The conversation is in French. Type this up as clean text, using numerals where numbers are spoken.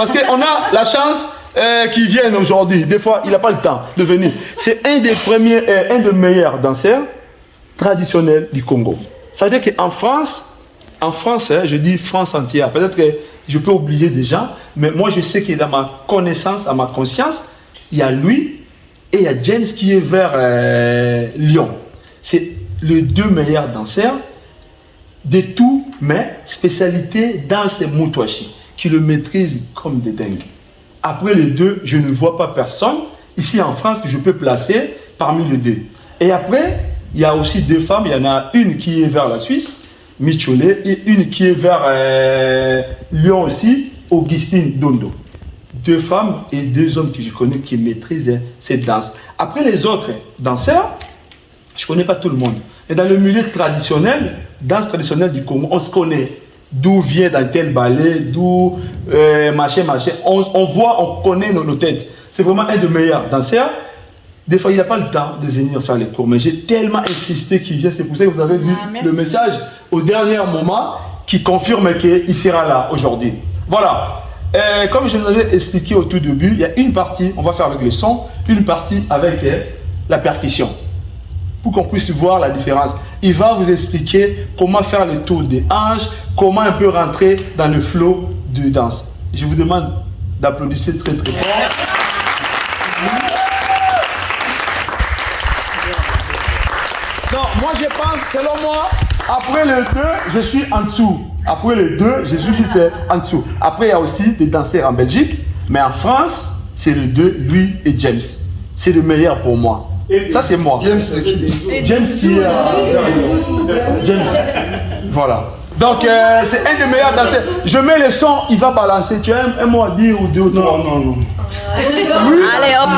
Parce qu'on a la chance qu'ils viennent aujourd'hui. Des fois, il n'a pas le temps de venir. C'est un des premiers, un des meilleurs danseurs traditionnels du Congo. Ça veut dire qu'en France, je dis France entière, peut-être que je peux oublier des gens, mais moi je sais que dans ma connaissance, à ma conscience, il y a lui et il y a James qui est vers Lyon. C'est les deux meilleurs danseurs de tout, mais spécialité danse Moutouachi, qui le maîtrise comme des dingues. Après les deux, je ne vois pas personne ici en France que je peux placer parmi les deux. Et après, il y a aussi deux femmes, il y en a une qui est vers la Suisse, Micholet, et une qui est vers Lyon aussi, Augustine Dondo. Deux femmes et deux hommes que je connais qui maîtrisent cette danse. Après les autres danseurs, je ne connais pas tout le monde. Et dans le milieu traditionnel, danse traditionnelle du Congo, on se connaît. D'où vient dans tel ballet, d'où machin. On voit, on connaît nos têtes. C'est vraiment un des meilleurs danseurs. Des fois, il n'a pas le temps de venir faire les cours. Mais j'ai tellement insisté qu'il vient. C'est pour ça que vous avez vu le message au dernier moment qui confirme qu'il sera là aujourd'hui. Voilà. Comme je vous avais expliqué au tout début, il y a une partie, on va faire avec le son, une partie avec la percussion. Pour qu'on puisse voir la différence. Il va vous expliquer comment faire le tour des hanches, comment un peu rentrer dans le flow de danse. Je vous demande d'applaudir très très fort. Donc moi je pense, selon moi, après le 2, je suis en dessous. Après le 2, je suis juste en dessous. Après il y a aussi des danseurs en Belgique, mais en France, c'est le 2, lui et James. C'est le meilleur pour moi. Ça c'est moi. James c'est qui? James James. Voilà. Donc c'est un des meilleurs danseurs. Je mets le son, il va balancer. Tu as un mot à dire ou deux ou trois? Non. Allez hop.